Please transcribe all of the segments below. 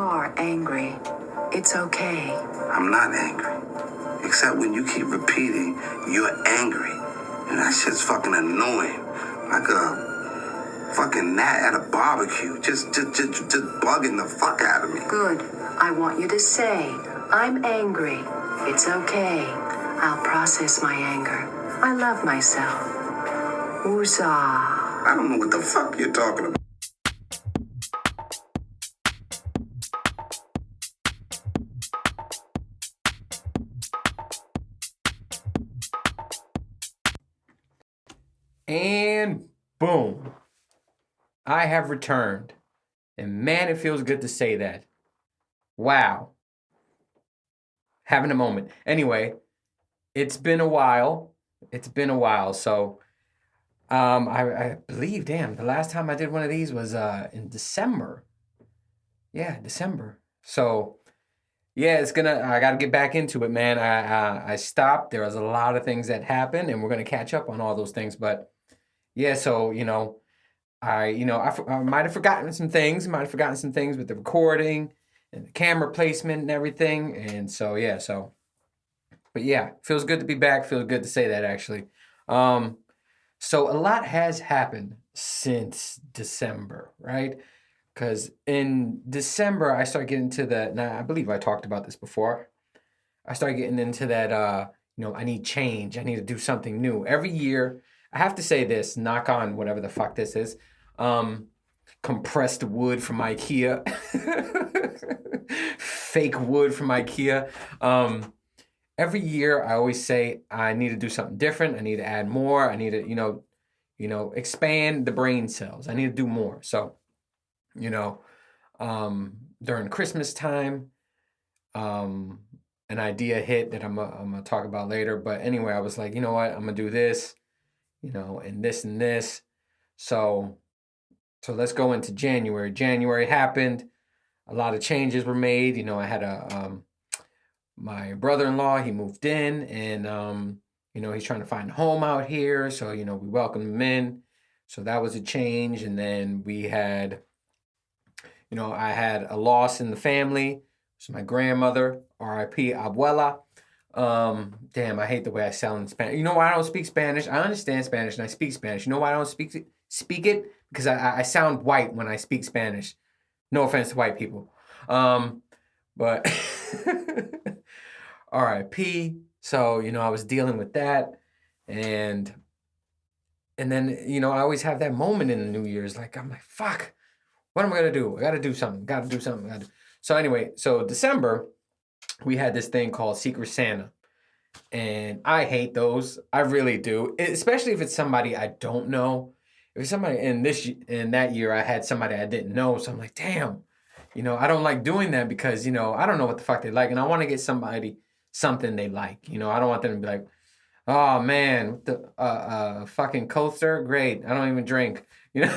are angry. It's okay. I'm not angry. Except when you keep repeating, you're angry. And that shit's fucking annoying. Like a fucking gnat at a barbecue. Just bugging the fuck out of me. Good. I want you to say, I'm angry. It's okay. I'll process my anger. I love myself. Woozah. I don't know what the fuck you're talking about. And boom, I have returned. And man, it feels good to say that. Wow. Having a moment. Anyway, it's been a while. So I believe, damn, the last time I did one of these was in December. Yeah, December. So yeah, I got to get back into it, man. I stopped. There was a lot of things that happened, and we're going to catch up on all those things. But yeah, so, I might have forgotten some things. With the recording and the camera placement and everything. And so, yeah, but yeah, feels good to be back. Feels good to say that, actually. So a lot has happened since December, right? Because in December, I started getting to now I believe I talked about this before. I started getting into that, I need change. I need to do something new. Every year, I have to say this, knock on whatever the fuck this is, compressed wood from IKEA, fake wood from IKEA. Every year, I always say I need to do something different. I need to add more. I need to, expand the brain cells. I need to do more. So, during Christmas time, an idea hit that I'm gonna talk about later. But anyway, I was like, you know what, I'm gonna do this, and this and this. So let's go into January. January happened. A lot of changes were made. I had my brother-in-law, he moved in, and he's trying to find a home out here. So, we welcomed him in. So that was a change. And then we had, I had a loss in the family. So my grandmother, R.I.P. Abuela. Damn, I hate the way I sound in Spanish. You know why I don't speak Spanish? I understand Spanish and I speak Spanish. You know why I don't speak it? Because I sound white when I speak Spanish. No offense to white people. But R.I.P. So, I was dealing with that. And then, I always have that moment in the New Year's. Like, I'm like, fuck, what am I going to do? I got to do something. So anyway, December, we had this thing called Secret Santa. And I hate those. I really do. Especially if it's somebody I don't know. If it's somebody in that year, I had somebody I didn't know. So I'm like, damn, I don't like doing that because, I don't know what the fuck they like. And I want to get somebody something they like. I don't want them to be like, oh man, the fucking coaster, great. I don't even drink. You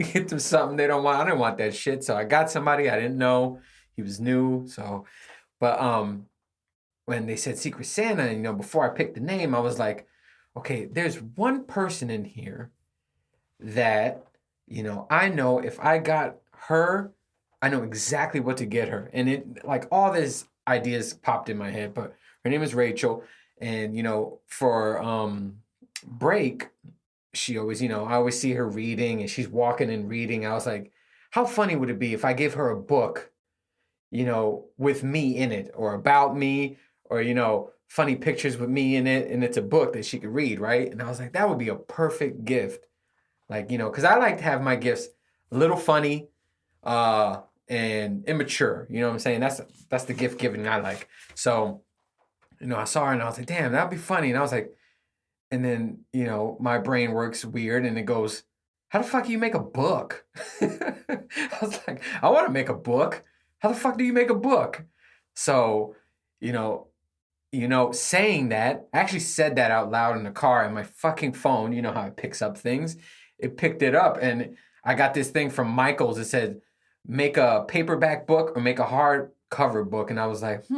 get them something they don't want. I didn't want that shit. So I got somebody I didn't know. He was new. So, but when they said Secret Santa, before I picked the name, I was like, okay, there's one person in here that, I know if I got her, I know exactly what to get her. And it, like, all these ideas popped in my head, but her name is Rachel. And, for break, she always, I always see her reading and she's walking and reading. I was like, how funny would it be if I gave her a book, with me in it or about me or, funny pictures with me in it. And it's a book that she could read, right? And I was like, that would be a perfect gift. Like, because I like to have my gifts a little funny and immature. You know what I'm saying? That's the gift giving I like. So, I saw her and I was like, damn, that'd be funny. And I was like, and then, my brain works weird and it goes, how the fuck do you make a book? I was like, I want to make a book. How the fuck do you make a book? So, saying that, I actually said that out loud in the car and my fucking phone, you know how it picks up things. It picked it up and I got this thing from Michaels that said, make a paperback book or make a hardcover book. And I was like, So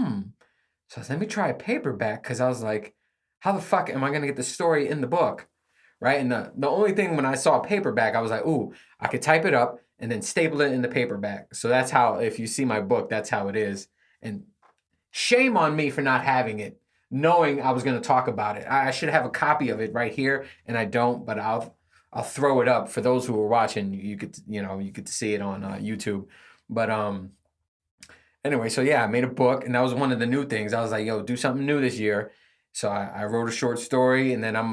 I said, let me try a paperback because I was like, how the fuck am I going to get the story in the book? Right? And the only thing when I saw a paperback, I was like, ooh, I could type it up and then staple it in the paperback. So that's how, if you see my book, that's how it is. And shame on me for not having it, knowing I was going to talk about it. I should have a copy of it right here, and I don't. But I'll throw it up for those who are watching. You could you get to see it on YouTube. But anyway, so yeah, I made a book, and that was one of the new things. I was like, yo, do something new this year. So I wrote a short story, and then I'm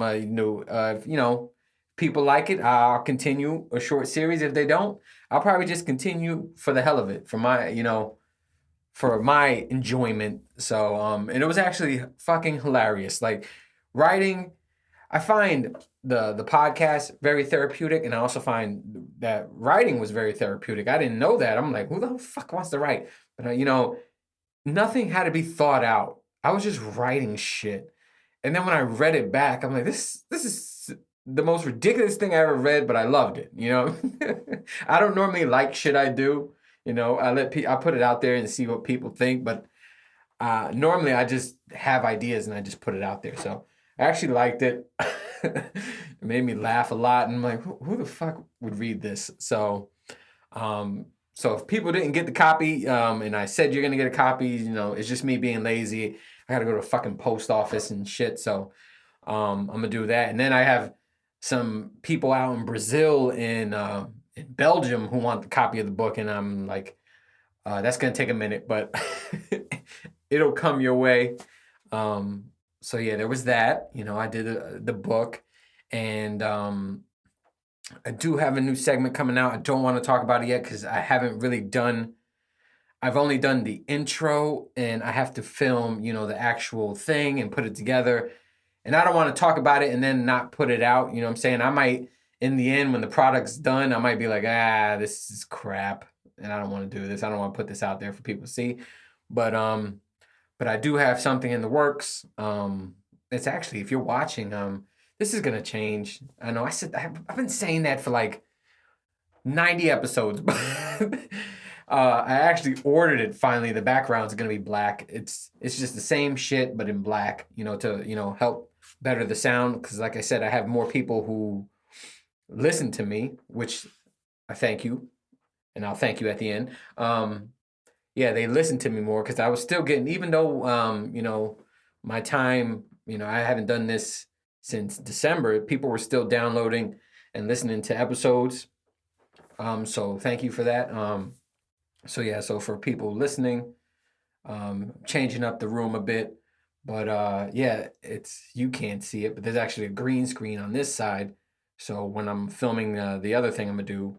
people like it, I'll continue a short series. If they don't, I'll probably just continue for the hell of it, for my enjoyment. So and it was actually fucking hilarious. Like writing, I find the podcast very therapeutic, and I also find that writing was very therapeutic. I didn't know that. I'm like, who the fuck wants to write? But nothing had to be thought out. I was just writing shit. And then when I read it back, I'm like, this is the most ridiculous thing I ever read, but I loved it. I don't normally like shit I do. I put it out there and see what people think, but normally I just have ideas and I just put it out there. So I actually liked it. It made me laugh a lot, and I'm like, who the fuck would read this? So if people didn't get the copy, and I said you're gonna get a copy, it's just me being lazy. I gotta go to a fucking post office and shit. So I'm gonna do that, and then I have some people out in Brazil and in Belgium who want the copy of the book, and I'm like, that's gonna take a minute, but it'll come your way. So yeah, there was that. I did the book, and I do have a new segment coming out. I don't want to talk about it yet because I haven't really done. I've only done the intro, and I have to film, the actual thing and put it together. And I don't want to talk about it and then not put it out. You know what I'm saying? I might, in the end, when the product's done, I might be like, this is crap, and I don't want to do this. I don't want to put this out there for people to see. But I do have something in the works. It's actually, if you're watching, this is gonna change. I know I've been saying that for like 90 episodes, but I actually ordered it finally. The background's gonna be black. It's just the same shit, but in black, to help better the sound. Because like I said, I have more people who listen to me, which I thank you, and I'll thank you at the end. Yeah, they listened to me more because I was still getting, even though my time, I haven't done this since December, people were still downloading and listening to episodes. So thank you for that. So for people listening, changing up the room a bit, but you can't see it, but there's actually a green screen on this side. So when I'm filming the other thing I'm gonna do,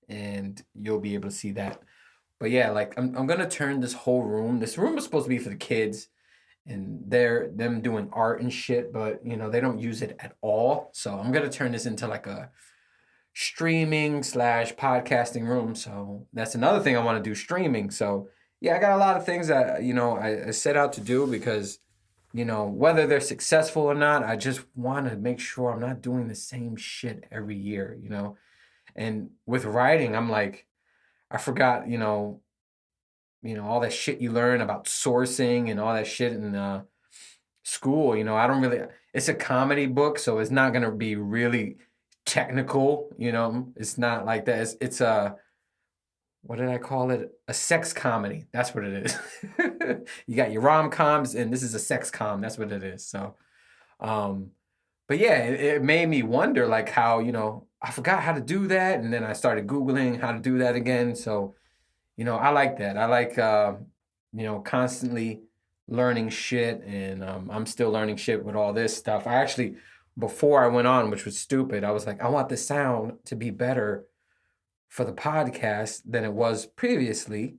and you'll be able to see that. But yeah, like I'm gonna turn this whole room. This room is supposed to be for the kids, and them doing art and shit, but they don't use it at all. So I'm gonna turn this into like a streaming / podcasting room. So that's another thing I want to do, streaming. So yeah, I got a lot of things that I set out to do because whether they're successful or not, I just want to make sure I'm not doing the same shit every year. And with writing, I'm like, I forgot, all that shit you learn about sourcing and all that shit in school. I don't really. It's a comedy book, so it's not gonna be really technical. It's not like that. It's a, what did I call it? A sex comedy. That's what it is. You got your rom-coms, and this is a sex com. That's what it is. So, but yeah, it made me wonder, like, how I forgot how to do that, and then I started Googling how to do that again. So, I like that. I like, constantly learning shit, and I'm still learning shit with all this stuff. I actually, before I went on, which was stupid, I was like, I want the sound to be better for the podcast than it was previously,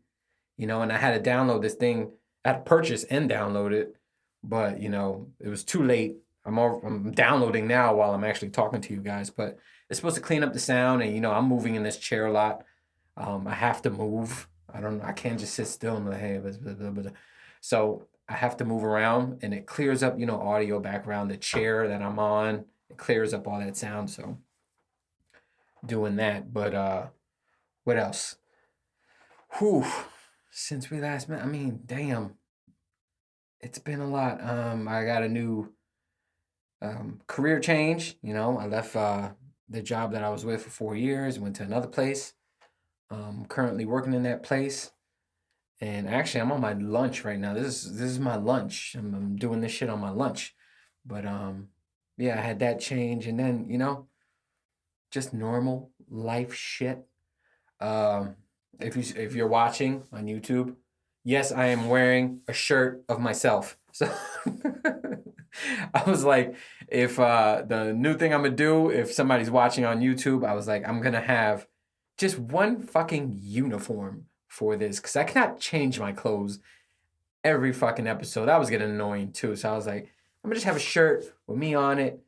and I had to download this thing. I had to purchase and download it, but, it was too late. I'm downloading now while I'm actually talking to you guys, but it's supposed to clean up the sound, and I'm moving in this chair a lot. I have to move. I can't just sit still and be like, hey, blah, blah, blah, blah. So I have to move around, and it clears up, audio background, the chair that I'm on, it clears up all that sound. So doing that, but what else? Whew, since we last met, I mean, damn, it's been a lot. I got a new career change. I left the job that I was with for 4 years, went to another place. Currently working in that place. And actually, I'm on my lunch right now. This is my lunch. I'm doing this shit on my lunch. But yeah, I had that change, and then just normal life shit. Um, if you're watching on YouTube, yes, I am wearing a shirt of myself. So I was like, if the new thing I'm gonna do, if somebody's watching on YouTube, I was like, I'm gonna have just one fucking uniform for this because I cannot change my clothes every fucking episode. That was getting annoying too. So I was like, I'm gonna just have a shirt with me on it.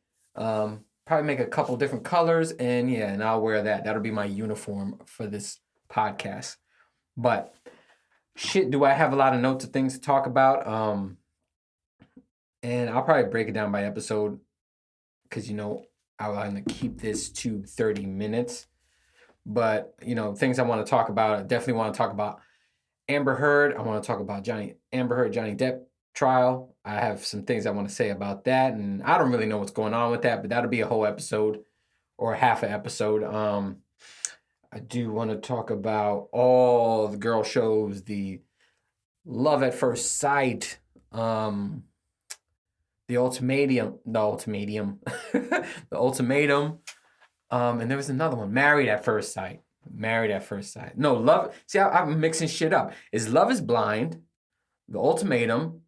Probably make a couple different colors, and yeah, and I'll wear that. That'll be my uniform for this podcast. But shit, do I have a lot of notes of things to talk about? And I'll probably break it down by episode because I want to keep this to 30 minutes. But things I want to talk about, I definitely want to talk about Amber Heard. I want to talk about Amber Heard, Johnny Depp trial. I have some things I want to say about that, and I don't really know what's going on with that, but that'll be a whole episode or half an episode. I do want to talk about all the girl shows, the Love at First Sight, the ultimatum, the ultimatum, and there was another one, Married at First Sight. Married at First Sight. No, Love. See, I'm mixing shit up. Is Love is Blind, The Ultimatum,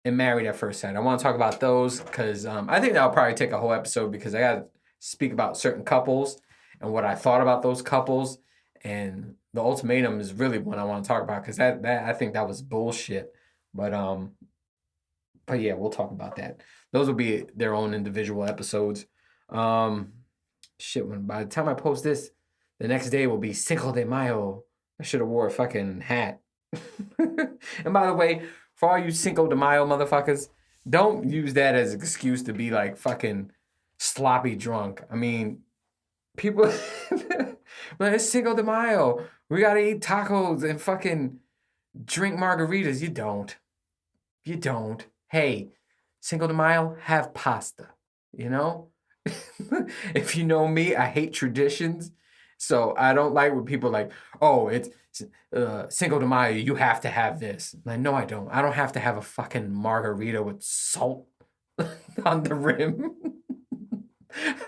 and Married at First Sight. I want to talk about those because I think that'll probably take a whole episode because I got to speak about certain couples and what I thought about those couples. And The Ultimatum is really what I want to talk about because that I think that was bullshit. But yeah, we'll talk about that. Those will be their own individual episodes. Shit, by the time I post this, the next day will be Cinco de Mayo. I should have wore a fucking hat. And by the way, for all you Cinco de Mayo motherfuckers, don't use that as an excuse to be like fucking sloppy drunk. I mean, people, but it's Cinco de Mayo. We gotta eat tacos and fucking drink margaritas. You don't. You don't. Hey, Cinco de Mayo, have pasta. If you know me, I hate traditions. So I don't like when people like, oh, it's Cinco de Mayo, you have to have this. Like, no, I don't. I don't have to have a fucking margarita with salt on the rim.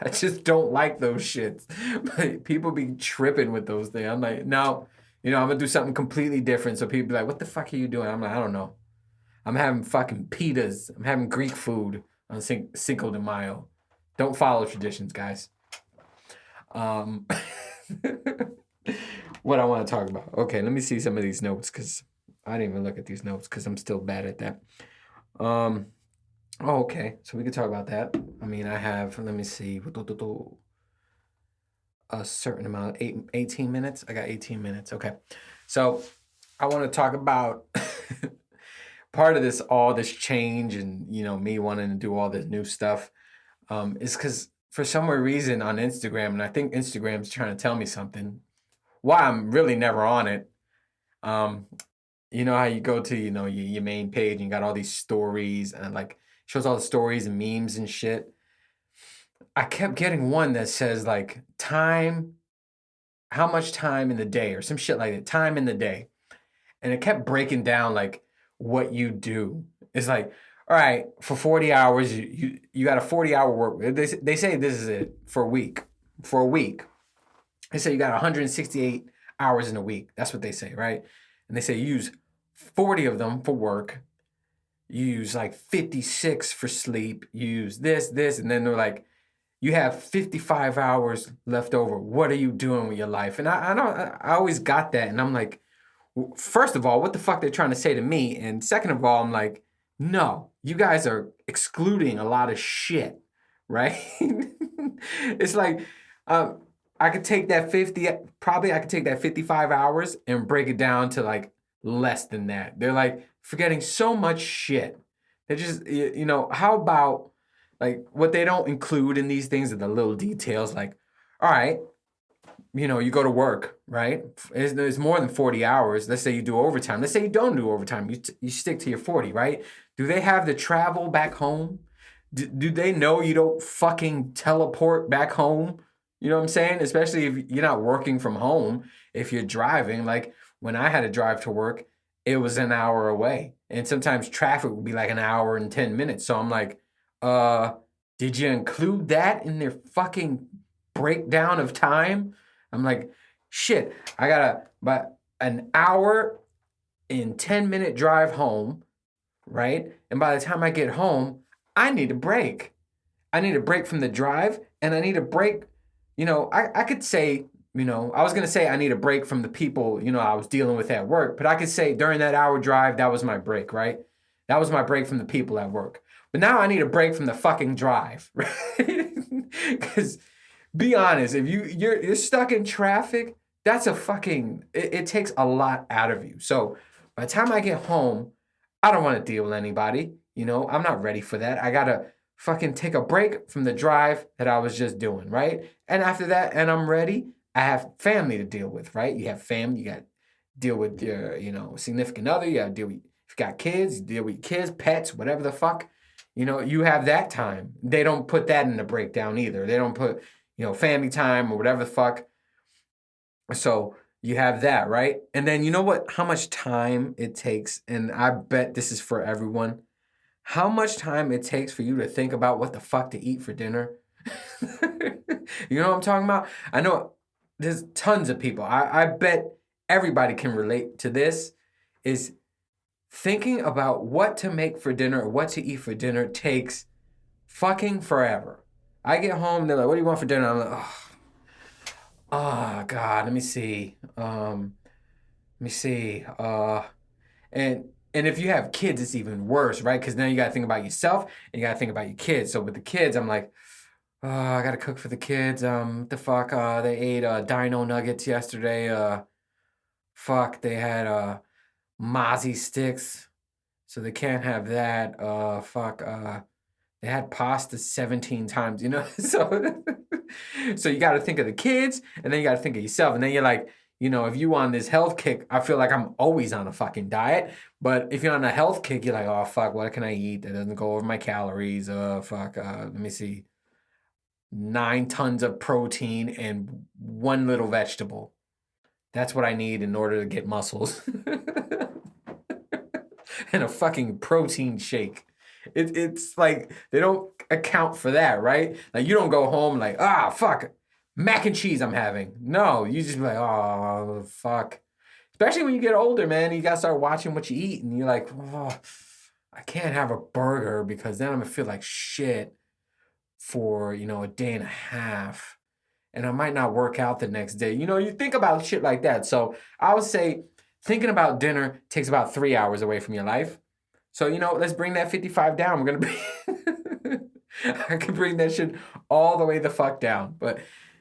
I just don't like those shits. But people be tripping with those things. I'm like, no, I'm gonna do something completely different. So people be like, what the fuck are you doing? I'm like, I don't know. I'm having fucking pitas. I'm having Greek food on Cinco de Mayo. Don't follow traditions, guys. What I want to talk about. Okay, let me see some of these notes because I didn't even look at these notes because I'm still bad at that. Okay, so we can talk about that. I mean, I have, let me see, a certain amount, 18 minutes. I got 18 minutes. Okay, so I want to talk about part of this, all this change and, me wanting to do all this new stuff is because for some reason on Instagram, and I think Instagram's trying to tell me something, why I'm really never on it. You know how you go to, your main page and you got all these stories and like shows all the stories and memes and shit. I kept getting one that says like time, how much time in the day or some shit like that, time in the day. And it kept breaking down like what you do. It's like, all right, for 40 hours, you got a 40-hour work. They say this is it for a week. For a week. They say you got 168 hours in a week. That's what they say, right? And they say you use 40 of them for work. You use like 56 for sleep. You use this, and then they're like, you have 55 hours left over. What are you doing with your life? And I always got that, and I'm like, first of all, what the fuck they're trying to say to me? And second of all, I'm like, no, you guys are excluding a lot of shit, right? It's like, I could take that 55 hours and break it down to like less than that. They're like forgetting so much shit. They're just, how about like what they don't include in these things are the little details like, all right, you go to work, right? It's more than 40 hours. Let's say you do overtime. Let's say you don't do overtime. You stick to your 40, right? Do they have the travel back home? Do they know you don't fucking teleport back home? You know what I'm saying? Especially if you're not working from home, if you're driving. Like when I had to drive to work, it was an hour away. And sometimes traffic would be like an hour and 10 minutes. So I'm like, uh, did you include that in their fucking breakdown of time? I'm like, shit, I gotta, but an hour and 10-minute drive home, right? And by the time I get home, I need a break. I need a break from the drive, and I need a break. I could say, I was gonna say I need a break from the people, I was dealing with at work, but I could say during that hour drive, that was my break, right? That was my break from the people at work. But now I need a break from the fucking drive, right? Because be honest, if you're stuck in traffic, that's a fucking it takes a lot out of you. So by the time I get home, I don't want to deal with anybody. I'm not ready for that. I gotta fucking take a break from the drive that I was just doing, right? And after that, and I'm ready, I have family to deal with, right? You have family, you got to deal with your, significant other, you got to deal with, if you got kids, you deal with kids, pets, whatever the fuck. You have that time. They don't put that in the breakdown either. They don't put, family time or whatever the fuck. So you have that, right? And then you know what? How much time it takes, and I bet this is for everyone. How much time it takes for you to think about what the fuck to eat for dinner? You know what I'm talking about? I know there's tons of people. I bet everybody can relate to this. Is thinking about what to make for dinner or what to eat for dinner takes fucking forever. I get home, they're like, "What do you want for dinner?" I'm like, "Oh, God, let me see. Let me see. And if you have kids, it's even worse, right? Because now you got to think about yourself and you got to think about your kids. So with the kids, I'm like, oh, I got to cook for the kids. What the fuck? They ate dino nuggets yesterday. Fuck, they had mozzie sticks, so they can't have that. Fuck, they had pasta 17 times, So, so you got to think of the kids, and then you got to think of yourself, and then you're like, if you on this health kick, I feel like I'm always on a fucking diet. But if you're on a health kick, you're like, oh fuck, what can I eat that doesn't go over my calories? Fuck, let me see, 9 tons of protein and one little vegetable. That's what I need in order to get muscles. And a fucking protein shake. It's like they don't account for that, right? Like you don't go home like, fuck, mac and cheese I'm having. No, you just be like, oh fuck. Especially when you get older, man, you gotta start watching what you eat, and you're like, oh, I can't have a burger because then I'm gonna feel like shit for a day and a half, and I might not work out the next day. You think about shit like that. So I would say thinking about dinner takes about 3 hours away from your life. So, let's bring that 55 down. We're going to be, I could bring that shit all the way the fuck down.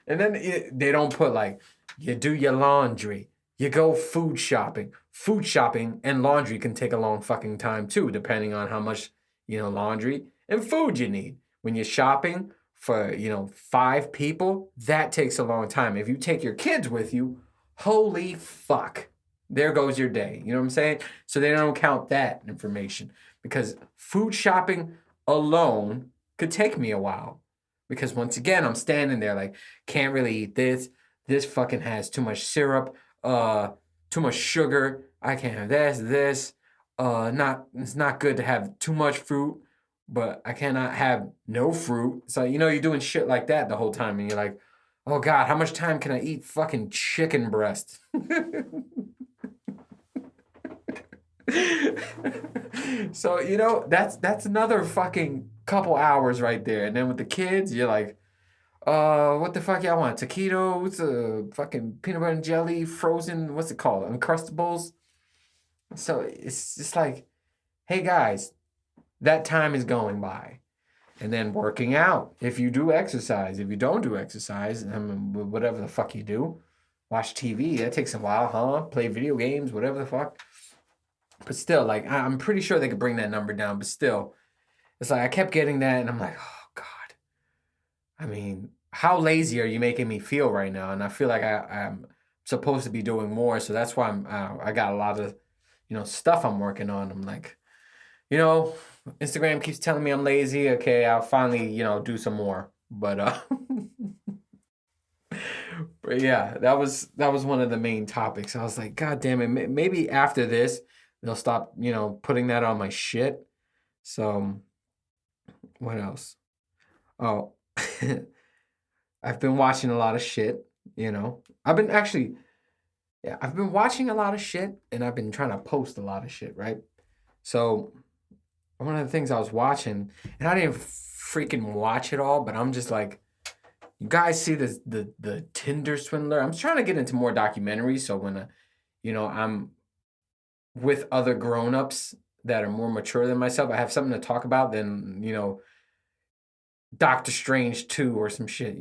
And then they don't put like, you do your laundry, you go food shopping. Food shopping and laundry can take a long fucking time too, depending on how much, laundry and food you need. When you're shopping for, 5 people, that takes a long time. If you take your kids with you, holy fuck. There goes your day. You know what I'm saying? So they don't count that information because food shopping alone could take me a while. Because once again, I'm standing there like, can't really eat this. This fucking has too much syrup, too much sugar. I can't have this. It's not good to have too much fruit, but I cannot have no fruit. So you're doing shit like that the whole time, and you're like, oh God, how much time can I eat fucking chicken breast? So that's another fucking couple hours right there. And then with the kids, you're like, what the fuck y'all want? Taquitos, fucking peanut butter and jelly, frozen, what's it called? Uncrustables. So it's just like, hey guys, that time is going by. And then working out. If you do exercise, if you don't do exercise, whatever the fuck you do, watch TV, that takes a while, huh? Play video games, whatever the fuck. But still, like, I'm pretty sure they could bring that number down, but still, it's like I kept getting that, and I'm like, oh, God. I mean, how lazy are you making me feel right now? And I feel like I'm supposed to be doing more, so that's why I got a lot of, stuff I'm working on. I'm like, Instagram keeps telling me I'm lazy. Okay, I'll finally, do some more. But But yeah, that was one of the main topics. I was like, God damn it, maybe after this they'll stop, putting that on my shit. So what else? Oh, I've been watching a lot of shit. I've been actually, yeah, I've been watching a lot of shit, and I've been trying to post a lot of shit, right? So one of the things I was watching, and I didn't freaking watch it all, but I'm just like, you guys see this the Tinder swindler? I'm trying to get into more documentaries, so when I'm with other grown-ups that are more mature than myself, I have something to talk about than, Doctor Strange 2 or some shit,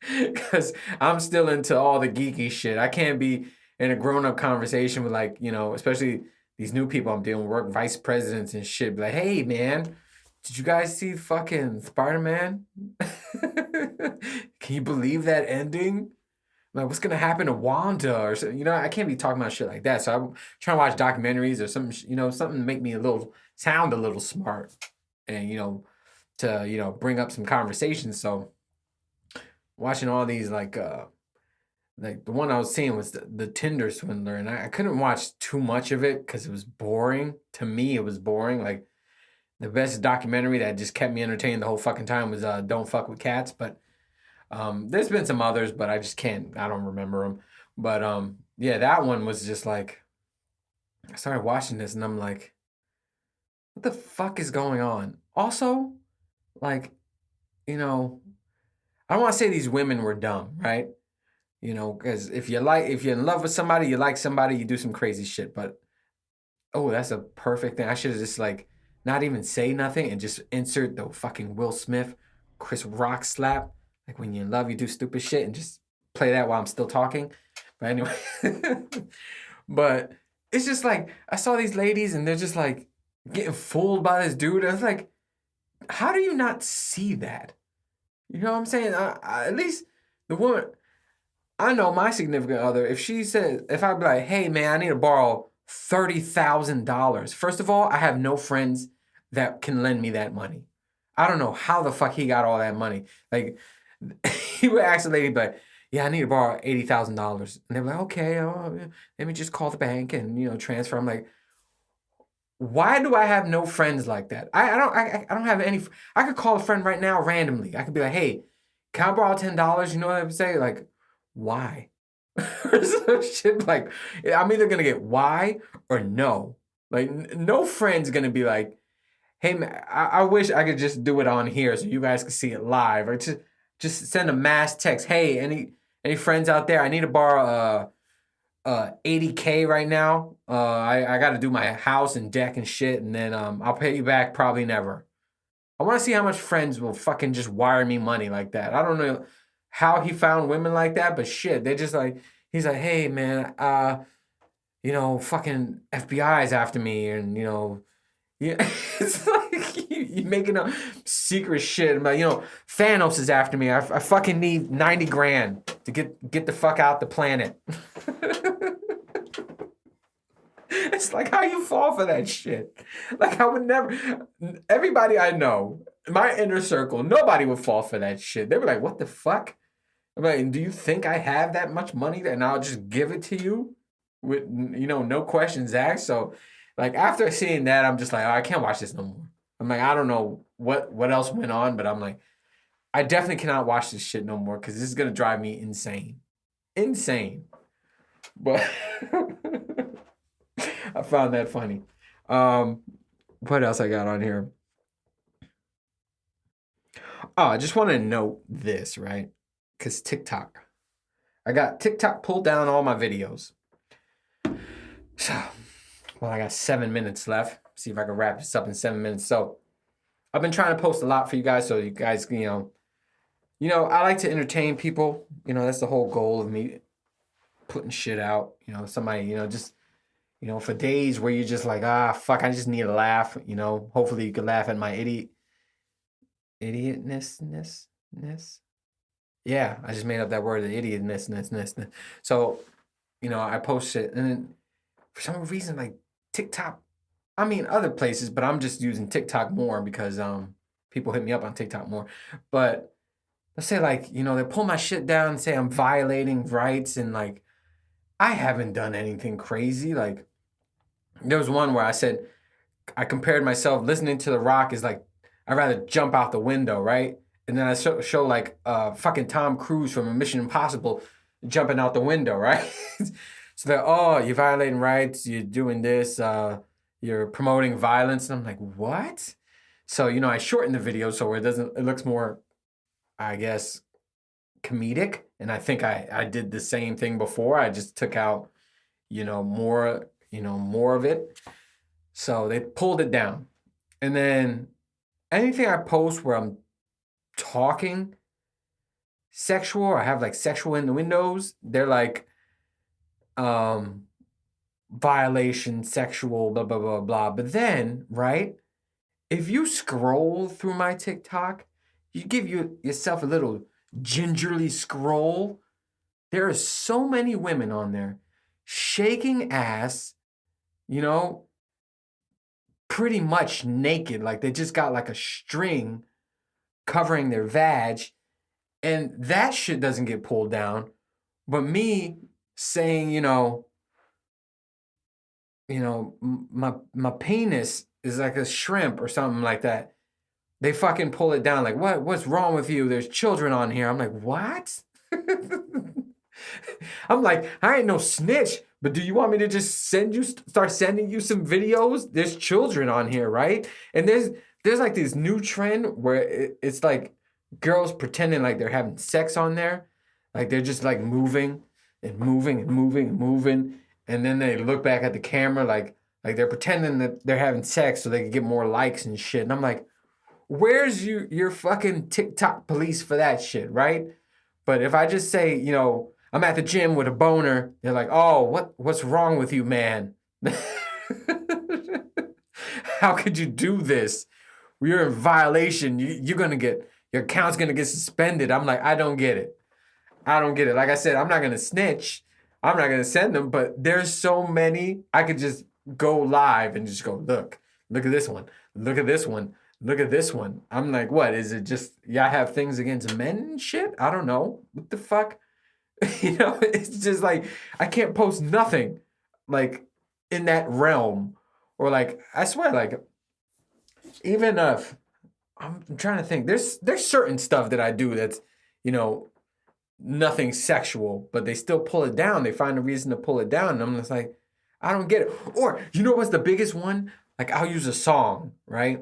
Because I'm still into all the geeky shit. I can't be in a grown-up conversation with, like, especially these new people I'm dealing with, work vice presidents and shit. Be like, hey man, did you guys see fucking Spider-Man? Can you believe that ending? Like, what's gonna happen to Wanda or so? I can't be talking about shit like that. So I'm trying to watch documentaries or something, something to make me sound a little smart, and to bring up some conversations. So watching all these like the one I was seeing was the Tinder swindler, and I couldn't watch too much of it because it was boring. To me, it was boring. Like the best documentary that just kept me entertained the whole fucking time was Don't Fuck with Cats. But there's been some others, but I don't remember them. But yeah, that one was just like, I started watching this and I'm like, what the fuck is going on? Also, like, you know, I don't want to say these women were dumb, right? Because if you're in love with somebody, you like somebody, you do some crazy shit. But oh, that's a perfect thing. I should have just like not even say nothing and just insert the fucking Will Smith, Chris Rock slap. Like when you're in love, you do stupid shit and just play that while I'm still talking. But anyway, but it's just like I saw these ladies and they're just like getting fooled by this dude. I was like, how do you not see that? You know what I'm saying? At least the woman, I know my significant other, if I'd be like, hey man, I need to borrow $30,000. First of all, I have no friends that can lend me that money. I don't know how the fuck he got all that money. Like, he would ask the lady, but yeah, I need to borrow $80,000. And they're like, okay, let me just call the bank and, transfer. I'm like, why do I have no friends like that? I don't have any. I could call a friend right now randomly. I could be like, hey, can I borrow $10? You know what I would say? Like, why? Or some shit like, I'm either gonna get why or no. Like, no friend's gonna be like, hey man, I wish I could just do it on here so you guys can see it live, or just send a mass text. Hey, any friends out there? I need to borrow 80K right now. I got to do my house and deck and shit, and then I'll pay you back probably never. I want to see how much friends will fucking just wire me money like that. I don't know how he found women like that, but shit, they just like, he's like, hey man, fucking FBI's after me, and yeah, it's like you making up secret shit about, Thanos is after me. I fucking need 90 grand to get the fuck out the planet. It's like, how you fall for that shit? Like, I would never. Everybody I know, my inner circle, nobody would fall for that shit. They were like, what the fuck? I'm like, do you think I have that much money and I'll just give it to you with, no questions asked? So, like, after seeing that, I'm just like, oh, I can't watch this no more. I'm like, I don't know what else went on, but I'm like, I definitely cannot watch this shit no more because this is gonna drive me insane. Insane. But I found that funny. What else I got on here? Oh, I just want to note this, right? Because TikTok. I got TikTok pulled down all my videos. So, well, I got 7 minutes left. See if I can wrap this up in 7 minutes. So, I've been trying to post a lot for you guys, so you guys, I like to entertain people. That's the whole goal of me putting shit out. Somebody, just, for days where you're just like, fuck, I just need a laugh. Hopefully you can laugh at my idiotness. Yeah, I just made up that word, the idiotness. So, I post it, and then for some reason, like TikTok, I mean other places, but I'm just using TikTok more because people hit me up on TikTok more. But let's say like, they pull my shit down and say I'm violating rights, and like I haven't done anything crazy. Like there was one where I said I compared myself listening to The Rock is like I'd rather jump out the window, right? And then I show like fucking Tom Cruise from Mission Impossible jumping out the window, right? So they're, oh, you're violating rights, you're doing this, you're promoting violence, and I'm like, what? So I shortened the video so it looks more, I guess, comedic. And I think I did the same thing before. I just took out, more of it. So they pulled it down. And then anything I post where I'm talking sexual, or I have like sexual innuendos, they're like violation, sexual, blah blah blah blah. But then, right, if you scroll through my TikTok, you give yourself a little gingerly scroll, there are so many women on there shaking ass, pretty much naked, like they just got like a string covering their vag, and that shit doesn't get pulled down. But me saying, my penis is like a shrimp or something like that, they fucking pull it down. Like, what's wrong with you? There's children on here. I'm like, what? I'm like, I ain't no snitch, but do you want me to just start sending you some videos? There's children on here, right? And there's like this new trend where it's like girls pretending like they're having sex on there. Like they're just like moving and moving and moving and moving. And then they look back at the camera like they're pretending that they're having sex so they can get more likes and shit. And I'm like, where's your fucking TikTok police for that shit, right? But if I just say, I'm at the gym with a boner, they're like, oh, what's wrong with you, man? How could you do this? You're in violation. You're gonna get, your account's gonna get suspended. I'm like, I don't get it. Like I said, I'm not gonna snitch. I'm not gonna send them, but there's so many. I could just go live and just go, look at this one. Look at this one. Look at this one. I'm like, what? Is it just, y'all have things against men and shit? I don't know. What the fuck? It's just like, I can't post nothing like in that realm. Or like, I swear, like, even if, I'm trying to think, there's certain stuff that I do that's, nothing sexual, but they still pull it down. They find a reason to pull it down. And I'm just like, I don't get it. Or, what's the biggest one? Like, I'll use a song, right?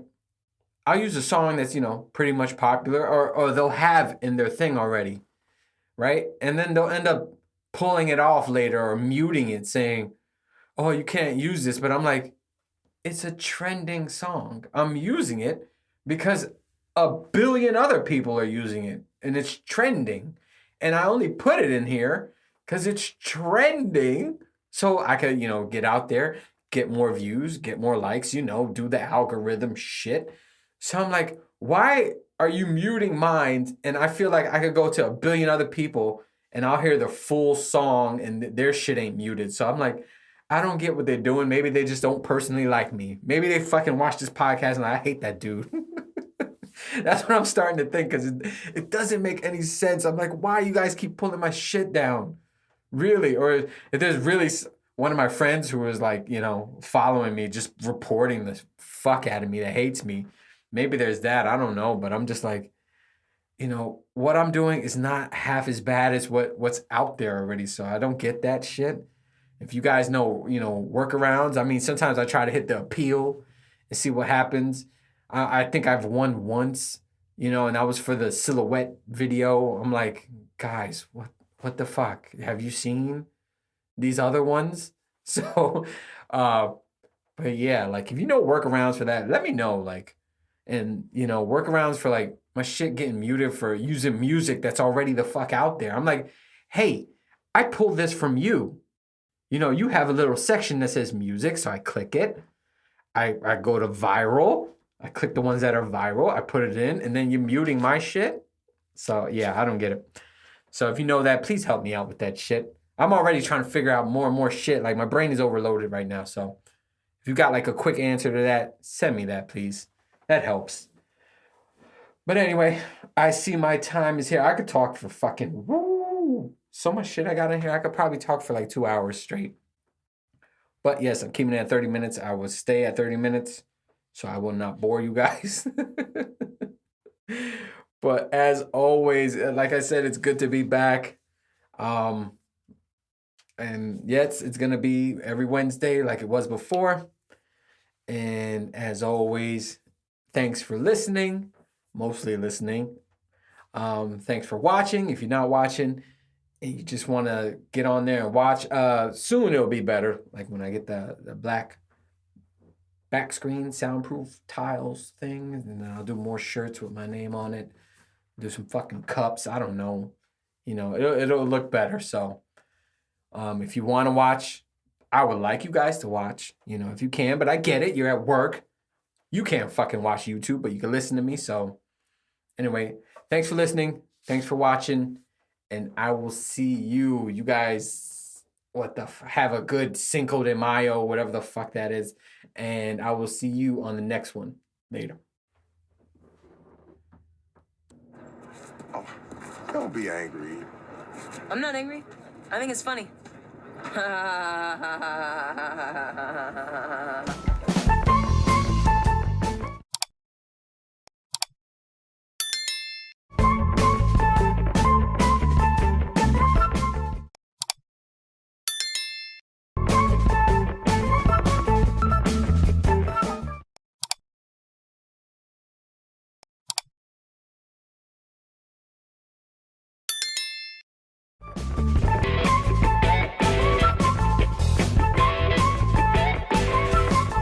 I'll use a song that's, pretty much popular, or they'll have in their thing already, right? And then they'll end up pulling it off later or muting it, saying, oh, you can't use this. But I'm like, it's a trending song. I'm using it because a billion other people are using it, and it's trending. And I only put it in here because it's trending, so I could, get out there, get more views, get more likes, do the algorithm shit. So I'm like, why are you muting mine? And I feel like I could go to a billion other people and I'll hear the full song and their shit ain't muted. So I'm like, I don't get what they're doing. Maybe they just don't personally like me. Maybe they fucking watch this podcast and I hate that dude. That's what I'm starting to think, because it doesn't make any sense. I'm like, why you guys keep pulling my shit down? Really? Or if there's really one of my friends who was like, following me, just reporting the fuck out of me, that hates me. Maybe there's that. I don't know. But I'm just like, what I'm doing is not half as bad as what's out there already. So I don't get that shit. If you guys know, workarounds, I mean, sometimes I try to hit the appeal and see what happens. I think I've won once, and that was for the silhouette video. I'm like, guys, what the fuck? Have you seen these other ones? So, but yeah, like if you know workarounds for that, let me know. Like, and workarounds for like my shit getting muted for using music that's already the fuck out there. I'm like, hey, I pulled this from you. You have a little section that says music, so I click it. I go to viral. I click the ones that are viral. I put it in, and then you're muting my shit. So yeah, I don't get it. So if you know that, please help me out with that shit. I'm already trying to figure out more and more shit. Like my brain is overloaded right now. So if you got like a quick answer to that, send me that, please. That helps. But anyway, I see my time is here. I could talk for fucking so much shit I got in here. I could probably talk for like 2 hours straight. But yes, I'm keeping it at 30 minutes. I will stay at 30 minutes, so I will not bore you guys. But as always, like I said, it's good to be back. And yes, it's gonna be every Wednesday like it was before. And as always, thanks for listening, mostly listening. Thanks for watching. If you're not watching and you just want to get on there and watch, soon it'll be better. Like when I get the black back screen soundproof tiles thing, and then I'll do more shirts with my name on it. Do some fucking cups. I don't know. You know, it'll look better. So if you want to watch, I would like you guys to watch, you know, if you can, but I get it. You're at work. You can't fucking watch YouTube, but you can listen to me. So anyway, thanks for listening. Thanks for watching. And I will see you. You guys, have a good Cinco de Mayo, whatever the fuck that is. And I will see you on the next one. Later. Oh, don't be angry. I'm not angry. I think it's funny.